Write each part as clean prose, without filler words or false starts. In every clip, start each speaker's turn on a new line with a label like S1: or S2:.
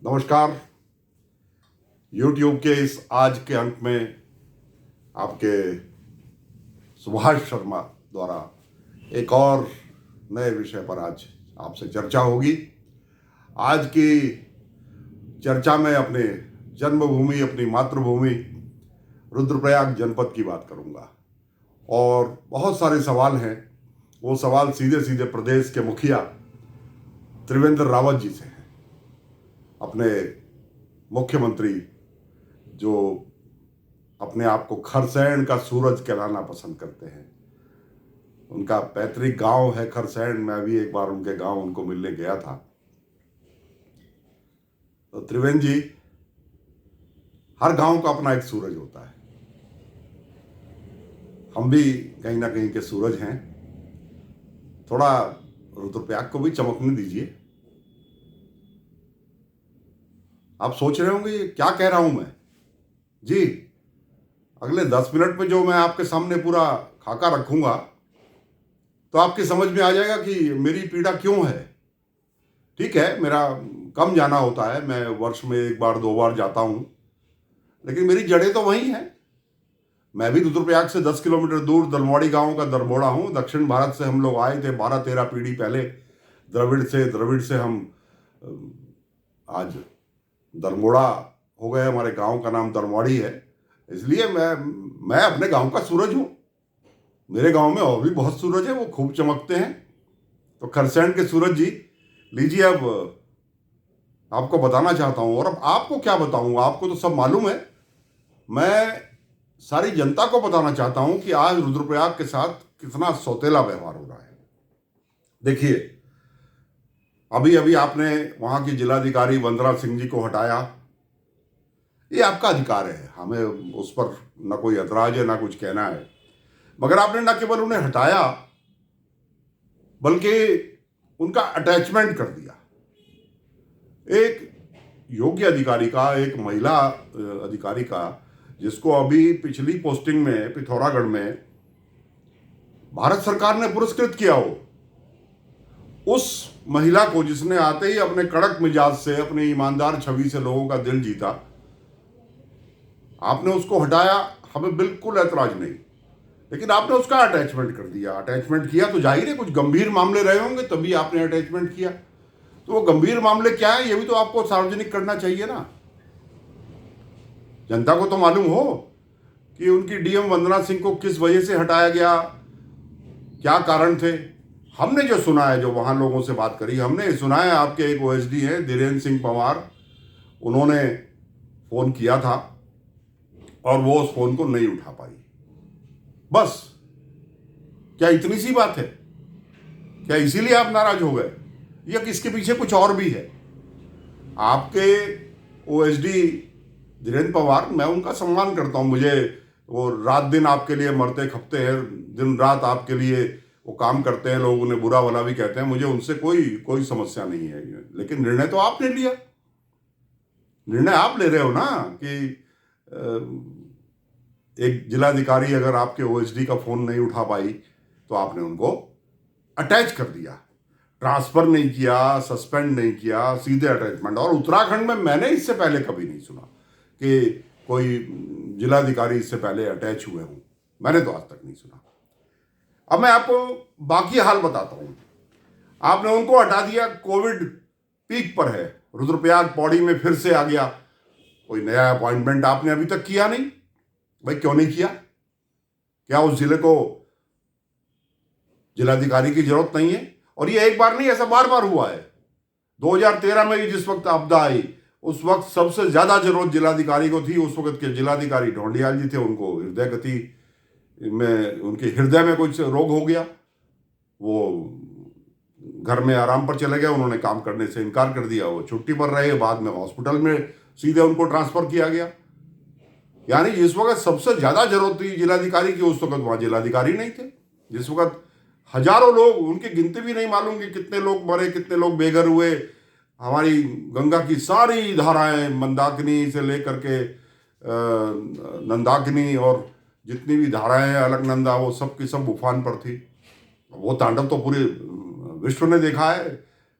S1: नमस्कार। YouTube के इस आज के अंक में आपके सुभाष शर्मा द्वारा एक और नए विषय पर आज आपसे चर्चा होगी। आज की चर्चा में अपने जन्मभूमि, अपनी मातृभूमि रुद्रप्रयाग जनपद की बात करूंगा और बहुत सारे सवाल हैं। वो सवाल सीधे सीधे प्रदेश के मुखिया त्रिवेंद्र रावत जी से हैं, अपने मुख्यमंत्री जो अपने आप को खरसैण का सूरज कहलाना पसंद करते हैं। उनका पैतृक गांव है खरसैण। मैं भी एक बार उनके गांव उनको मिलने गया था। तो त्रिवेंद्र जी, हर गांव का अपना एक सूरज होता है। हम भी कहीं ना कहीं के सूरज हैं। थोड़ा रुद्रप्रयाग को भी चमकने दीजिए। आप सोच रहे होंगे ये क्या कह रहा हूं मैं जी। अगले 10 मिनट में जो मैं आपके सामने पूरा खाका रखूंगा तो आपकी समझ में आ जाएगा कि मेरी पीड़ा क्यों है। ठीक है, मेरा कम जाना होता है, मैं वर्ष में एक बार 2 बार जाता हूं, लेकिन मेरी जड़ें तो वहीं हैं। मैं भी रुद्रप्रयाग से 10 किलोमीटर दूर दलमोड़ी गांव का दरमोड़ा हूं। दक्षिण भारत से हम लोग आए थे 12-13 पीढ़ी पहले, द्रविड़ से हम आज दरमोड़ा हो गए। हमारे गांव का नाम दरमोड़ी है, इसलिए मैं अपने गांव का सूरज हूं। मेरे गांव में और भी बहुत सूरज है, वो खूब चमकते हैं। तो खरसैण के सूरज जी, लीजिए। अब आपको बताना चाहता हूं, और अब आपको क्या बताऊं, आपको तो सब मालूम है। मैं सारी जनता को बताना चाहता हूं कि आज रुद्रप्रयाग के साथ कितना सौतेला व्यवहार हो रहा है। देखिए, अभी अभी आपने वहां की जिलाधिकारी वंदना सिंह जी को हटाया। ये आपका अधिकार है, हमें उस पर ना कोई ऐतराज है ना कुछ कहना है। मगर आपने न केवल उन्हें हटाया बल्कि उनका अटैचमेंट कर दिया। एक योग्य अधिकारी का, एक महिला अधिकारी का, जिसको अभी पिछली पोस्टिंग में पिथौरागढ़ में भारत सरकार ने पुरस्कृत किया हो, उस महिला को, जिसने आते ही अपने कड़क मिजाज से, अपनी ईमानदार छवि से लोगों का दिल जीता, आपने उसको हटाया। हमें बिल्कुल ऐतराज नहीं, लेकिन आपने उसका अटैचमेंट कर दिया। अटैचमेंट किया तो जाहिर है कुछ गंभीर मामले रहे होंगे, तभी आपने अटैचमेंट किया। तो वो गंभीर मामले क्या है, ये भी तो आपको सार्वजनिक करना चाहिए ना। जनता को तो मालूम हो कि उनकी डीएम वंदना सिंह को किस वजह से हटाया गया, क्या कारण थे। हमने जो सुना है, जो वहां लोगों से बात करी, हमने सुना है आपके एक ओएसडी हैं धीरेन्द्र सिंह पंवार, उन्होंने फोन किया था और वो उस फोन को नहीं उठा पाई। बस, क्या इतनी सी बात है? क्या इसीलिए आप नाराज हो गए, या किसके पीछे कुछ और भी है? आपके ओएसडी धीरेन्द्र पंवार, मैं उनका सम्मान करता हूं। मुझे वो रात दिन आपके लिए मरते खपते हैं, दिन रात आपके लिए वो काम करते हैं। लोग उन्हें बुरा भला भी कहते हैं, मुझे उनसे कोई समस्या नहीं है। लेकिन निर्णय तो आपने लिया। निर्णय आप ले रहे हो ना कि एक जिलाधिकारी अगर आपके ओएसडी का फोन नहीं उठा पाई तो आपने उनको अटैच कर दिया। ट्रांसफर नहीं किया, सस्पेंड नहीं किया, सीधे अटैचमेंट। और उत्तराखंड में मैंने इससे पहले कभी नहीं सुना कि कोई जिलाधिकारी इससे पहले अटैच हुए हों। मैंने तो आज तक नहीं सुना। अब मैं आपको बाकी हाल बताता हूं। आपने उनको हटा दिया, कोविड पीक पर है, रुद्रप्रयाग पौड़ी में फिर से आ गया। कोई नया अपॉइंटमेंट आपने अभी तक किया नहीं। भाई क्यों नहीं किया? क्या उस जिले को जिलाधिकारी की जरूरत नहीं है? और ये एक बार नहीं, ऐसा बार बार हुआ है। 2013 में भी जिस वक्त आपदा आई, उस वक्त सबसे ज्यादा जरूरत जिलाधिकारी को थी। उस वक्त के जिलाधिकारी ढोंडियाल जी थे, उनको हृदय गति में, उनके हृदय में कुछ रोग हो गया, वो घर में आराम पर चले गए। उन्होंने काम करने से इनकार कर दिया, वो छुट्टी पर रहे। बाद में हॉस्पिटल में सीधे उनको ट्रांसफर किया गया। यानी जिस वक्त सबसे ज्यादा जरूरत थी जिलाधिकारी की, उस वक्त वहां जिलाधिकारी नहीं थे। जिस वक्त हजारों लोग, उनकी गिनती भी नहीं मालूम कि कितने लोग मरे, कितने लोग बेघर हुए। हमारी गंगा की सारी धाराएं, मंदाकिनी से लेकर के नंदाकिनी और जितनी भी धाराएं हैं, अलकनंदा, वो सब की सब उफान पर थी। वो तांडव तो पूरे विश्व ने देखा है।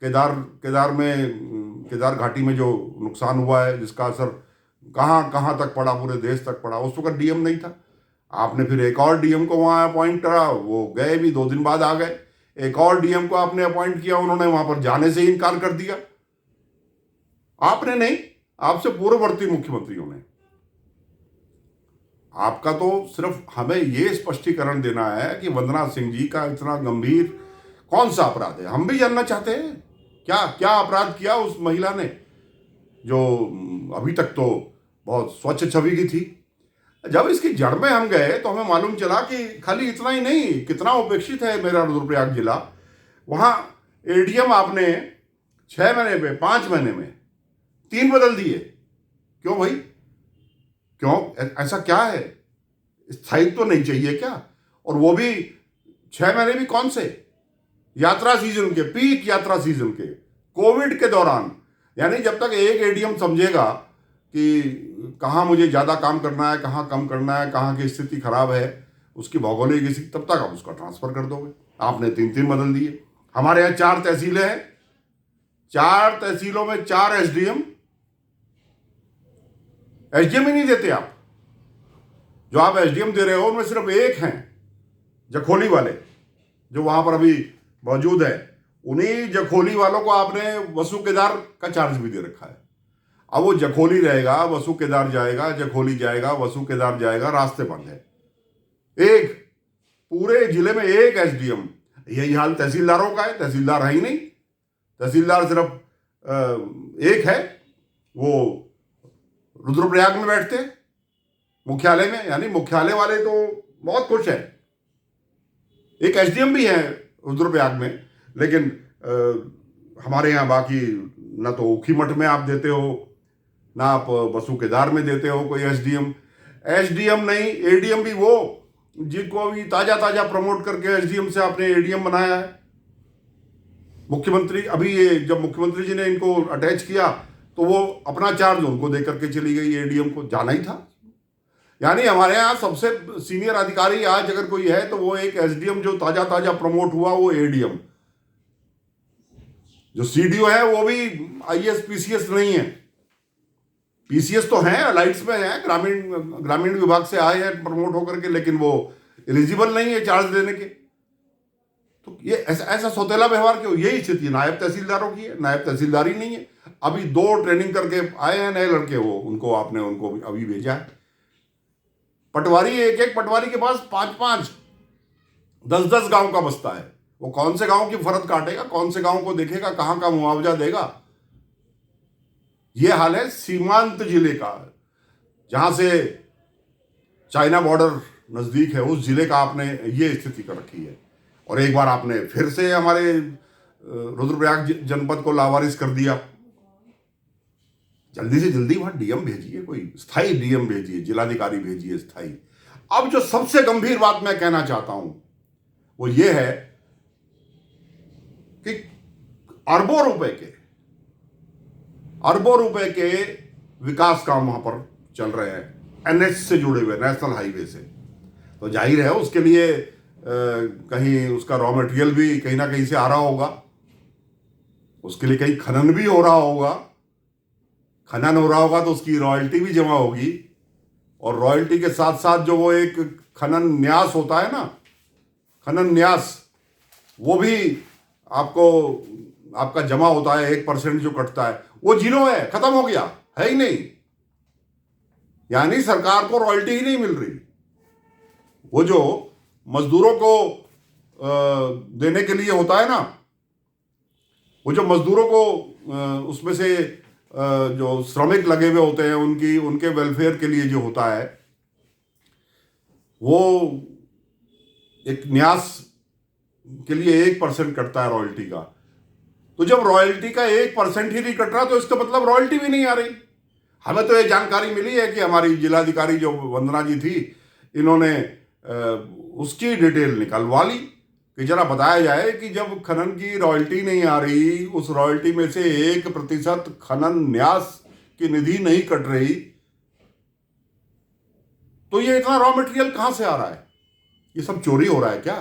S1: केदार घाटी में जो नुकसान हुआ है, जिसका असर कहाँ कहाँ तक पड़ा, पूरे देश तक पड़ा। उस वक्त डीएम नहीं था, आपने फिर एक और डीएम को वहाँ अपॉइंट करा, वो गए भी 2 दिन बाद आ गए। एक और डीएम को आपने अपॉइंट किया, उन्होंने वहाँ पर जाने से ही इनकार कर दिया। आपने नहीं, आपसे पूर्ववर्ती मुख्यमंत्रियों ने। आपका तो सिर्फ हमें ये स्पष्टीकरण देना है कि वंदना सिंह जी का इतना गंभीर कौन सा अपराध है। हम भी जानना चाहते हैं क्या क्या अपराध किया उस महिला ने, जो अभी तक तो बहुत स्वच्छ छवि की थी। जब इसकी जड़ में हम गए तो हमें मालूम चला कि खाली इतना ही नहीं, कितना उपेक्षित है मेरा रुद्रप्रयाग जिला। वहाँ एडीएम आपने 6 महीने में, 5 महीने में 3 बदल दिए। क्यों भाई, क्यों? ऐसा क्या है? स्थायित्व तो नहीं चाहिए क्या? और वो भी 6 महीने भी कौन से? यात्रा सीजन के, पीक यात्रा सीजन के, कोविड के दौरान। यानी जब तक एक एडीएम समझेगा कि कहाँ मुझे ज़्यादा काम करना है, कहाँ कम करना है, कहाँ की स्थिति खराब है, उसकी भौगोलिक स्थिति, तब तक आप उसका ट्रांसफर कर दोगे। आपने 3 बदल दिए। हमारे यहाँ 4 तहसीलें हैं, 4 तहसीलों में 4 एसडीएम ही नहीं देते आप। जो आप एसडीएम दे रहे हो उनमें सिर्फ एक हैं जखोली वाले, जो वहां पर अभी मौजूद है। उन्हीं जखोली वालों को आपने वसु केदार का चार्ज भी दे रखा है। अब वो जखोली रहेगा, वसु केदार जाएगा, जखोली जाएगा, वसु केदार जाएगा, रास्ते बंद है। एक पूरे जिले में एक एसडीएम। यही हाल तहसीलदारों का है, तहसीलदार है ही नहीं। तहसीलदार सिर्फ एक है, वो रुद्रप्रयाग में बैठते मुख्यालय में। यानी मुख्यालय वाले तो बहुत खुश हैं। एक एसडीएम भी है रुद्रप्रयाग में, लेकिन हमारे यहाँ बाकी ना तो ऊखीमठ में आप देते हो, ना आप वसु केदार में देते हो कोई एसडीएम नहीं, एडीएम भी वो जिनको अभी ताजा ताजा प्रमोट करके एसडीएम से आपने एडीएम बनाया है। मुख्यमंत्री अभी ये जब मुख्यमंत्री जी ने इनको अटैच किया तो वो अपना चार्ज उनको दे करके चली गई, एडीएम को जाना ही था। यानी हमारे यहाँ सबसे सीनियर अधिकारी आज अगर कोई है तो वो एक एसडीएम जो ताजा ताजा प्रमोट हुआ, वो एडीएम। जो सीडीओ है वो भी आईएएस पीसीएस नहीं है। पीसीएस तो हैं, अलाइट्स में हैं, ग्रामीण विभाग से आए हैं प्रमोट होकर के, लेकिन वो एलिजिबल नहीं है चार्ज देने के। तो ये ऐसा सौतेला व्यवहार क्यों? यही स्थिति नायब तहसीलदारों की है। नायब तहसीलदार ही नहीं है। अभी 2 ट्रेनिंग करके आए हैं नए लड़के, वो उनको अभी भेजा है। पटवारी, एक पटवारी के पास 5-5, 10-10 गांव का बस्ता है। वो कौन से गांव की फरद काटेगा, कौन से गांव को देखेगा, कहां का मुआवजा देगा? ये हाल है सीमांत जिले का, जहां से चाइना बॉर्डर नजदीक है, उस जिले का आपने ये स्थिति कर रखी है। और एक बार आपने फिर से हमारे रुद्रप्रयाग जनपद को लावारिस कर दिया। जल्दी से जल्दी वहां डीएम भेजिए, कोई स्थायी डीएम भेजिए, जिलाधिकारी भेजिए स्थायी। अब जो सबसे गंभीर बात मैं कहना चाहता हूं वो ये है कि अरबों रुपए के विकास काम वहां पर चल रहे हैं, एनएच से जुड़े हुए, नेशनल हाईवे से। तो जाहिर है उसके लिए कहीं उसका रॉ मटेरियल भी कहीं ना कहीं से आ रहा होगा, उसके लिए कहीं खनन भी हो रहा होगा। खनन हो रहा होगा तो उसकी रॉयल्टी भी जमा होगी, और रॉयल्टी के साथ साथ जो वो एक खनन न्यास होता है ना, खनन न्यास, वो भी आपका जमा होता है। 1% जो कटता है वो जीरो है, खत्म हो गया, है ही नहीं। यानी सरकार को रॉयल्टी ही नहीं मिल रही। वो जो मजदूरों को देने के लिए होता है ना, वो जो मजदूरों को उसमें से जो श्रमिक लगे हुए होते हैं उनके वेलफेयर के लिए जो होता है, वो एक न्यास के लिए 1% कटता है रॉयल्टी का। तो जब रॉयल्टी का 1% ही नहीं कट रहा तो इसका मतलब रॉयल्टी भी नहीं आ रही। हमें तो ये जानकारी मिली है कि हमारी जिलाधिकारी जो वंदना जी थी, इन्होंने उसकी डिटेल निकलवा ली कि जरा बताया जाए कि जब खनन की रॉयल्टी नहीं आ रही, उस रॉयल्टी में से 1% खनन न्यास की निधि नहीं कट रही, तो ये इतना रॉ मटेरियल कहां से आ रहा है? ये सब चोरी हो रहा है क्या?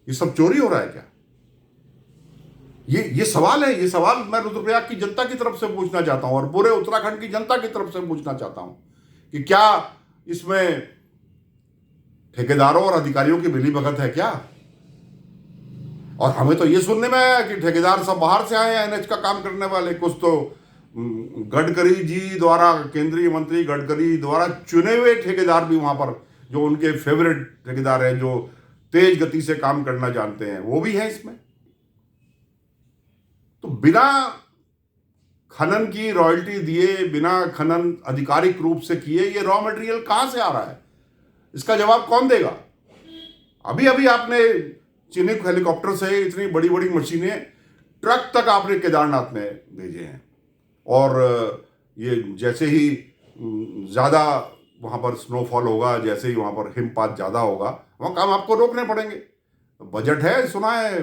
S1: ये सब चोरी हो रहा है क्या? ये सवाल है, ये सवाल मैं रुद्रप्रयाग की जनता की तरफ से पूछना चाहता हूं और पूरे उत्तराखंड की जनता की तरफ से पूछना चाहता हूं कि क्या इसमें ठेकेदारों और अधिकारियों की मिलीभगत है क्या? और हमें तो ये सुनने में आया कि ठेकेदार सब बाहर से आए हैं, एनएच का काम करने वाले। कुछ तो गडकरी जी द्वारा, केंद्रीय मंत्री गडकरी द्वारा चुने हुए ठेकेदार भी वहां पर, जो उनके फेवरेट ठेकेदार हैं, जो तेज गति से काम करना जानते हैं, वो भी है इसमें। तो बिना खनन की रॉयल्टी दिए, बिना खनन आधिकारिक रूप से किए, ये रॉ मटेरियल कहां से आ रहा है? इसका जवाब कौन देगा? अभी अभी आपने चिनूक हेलीकॉप्टर से इतनी बड़ी बड़ी मशीनें, ट्रक तक आपने केदारनाथ में भेजे हैं। और ये जैसे ही ज़्यादा वहाँ पर स्नोफॉल होगा, जैसे ही वहाँ पर हिमपात ज़्यादा होगा, वहाँ काम आपको रोकने पड़ेंगे। बजट है, सुना है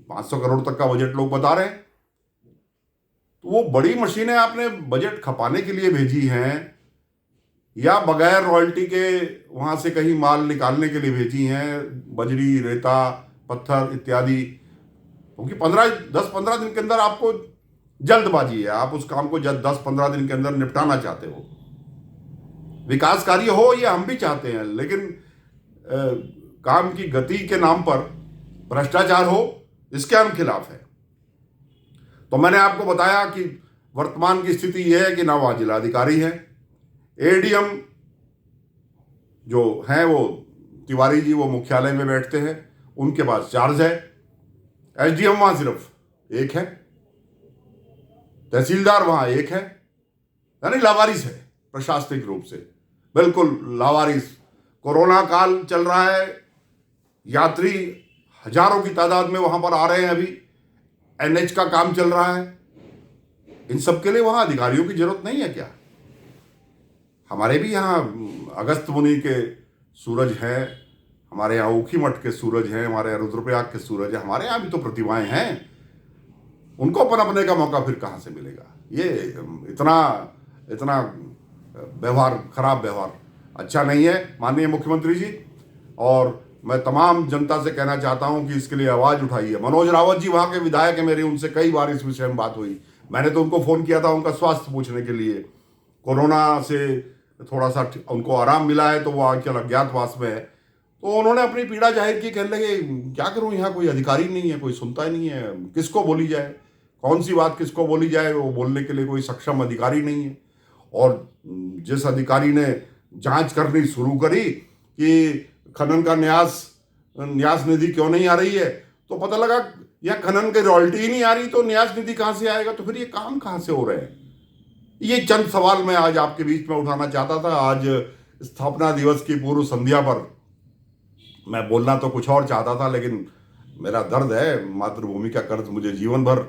S1: 500 करोड़ तक का बजट लोग बता रहे हैं। तो वो बड़ी मशीनें आपने बजट खपाने के लिए भेजी हैं या बगैर रॉयल्टी के वहाँ से कहीं माल निकालने के लिए भेजी हैं, बजरी, रेता, पत्थर इत्यादि? क्योंकि 10-15 दिन के अंदर आपको जल्दबाजी है, आप उस काम को 10-15 दिन के अंदर निपटाना चाहते हो। विकास कार्य हो ये हम भी चाहते हैं, लेकिन काम की गति के नाम पर भ्रष्टाचार हो, इसके हम खिलाफ हैं। तो मैंने आपको बताया कि वर्तमान की स्थिति यह है कि ना वहाँ जिलाधिकारी है, एडीएम जो हैं वो तिवारी जी, वो मुख्यालय में बैठते हैं, उनके पास चार्ज है। एसडीएम वहाँ सिर्फ एक है, तहसीलदार वहाँ एक है, यानी लावारिस है प्रशासनिक रूप से, बिल्कुल लावारिस। कोरोना काल चल रहा है, यात्री हजारों की तादाद में वहां पर आ रहे हैं, अभी एनएच का काम चल रहा है। इन सब के लिए वहां अधिकारियों की जरूरत नहीं है क्या? हमारे भी यहाँ अगस्त मुनि के सूरज हैं, हमारे यहाँ ऊखीमठ के सूरज हैं, हमारे यहाँ रुद्रप्रयाग के सूरज हैं, हमारे यहाँ भी तो प्रतिभाएं हैं। उनको पनपने का मौका फिर कहाँ से मिलेगा? ये इतना व्यवहार, खराब व्यवहार अच्छा नहीं है माननीय मुख्यमंत्री जी। और मैं तमाम जनता से कहना चाहता हूं कि इसके लिए आवाज उठाइए। मनोज रावत जी वहां के विधायक है मेरे, उनसे कई बार इस विषय में बात हुई। मैंने तो उनको फोन किया था उनका स्वास्थ्य पूछने के लिए। कोरोना से थोड़ा सा उनको आराम मिला है, तो वो आजकल अज्ञातवास में है। तो उन्होंने अपनी पीड़ा जाहिर की, कहने लगे क्या करूं, यहाँ कोई अधिकारी नहीं है, कोई सुनता ही नहीं है, किसको बोली जाए, कौन सी बात किसको बोली जाए, वो बोलने के लिए कोई सक्षम अधिकारी नहीं है। और जिस अधिकारी ने जांच करनी शुरू करी कि खनन का न्यास निधि क्यों नहीं आ रही है, तो पता लगा या खनन की रॉयल्टी ही नहीं आ रही, तो न्यास निधि कहां से आएगा? तो फिर ये काम कहां से हो रहे हैं? ये चंद सवाल मैं आज आपके बीच में उठाना चाहता था। आज स्थापना दिवस की पूर्व संध्या पर मैं बोलना तो कुछ और चाहता था, लेकिन मेरा दर्द है, मातृभूमि का कर्ज मुझे जीवन भर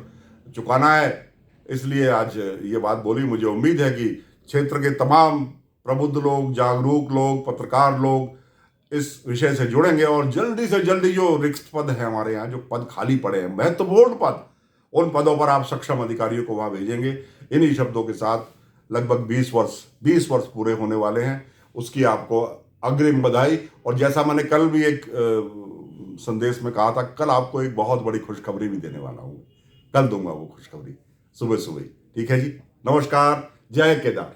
S1: चुकाना है, इसलिए आज ये बात बोली। मुझे उम्मीद है कि क्षेत्र के तमाम प्रबुद्ध लोग, जागरूक लोग, पत्रकार लोग इस विषय से जुड़ेंगे और जल्दी से जल्दी जो रिक्त पद है हमारे यहाँ, जो पद खाली पड़े हैं, महत्वपूर्ण पद, उन पदों पर आप सक्षम अधिकारियों को वहाँ भेजेंगे। इन्हीं शब्दों के साथ लगभग 20 वर्ष पूरे होने वाले हैं, उसकी आपको अग्रिम बधाई। और जैसा मैंने कल भी एक संदेश में कहा था, कल आपको एक बहुत बड़ी खुशखबरी भी देने वाला हूँ। कल दूंगा वो खुशखबरी सुबह सुबह। ठीक है जी, नमस्कार, जय केदार।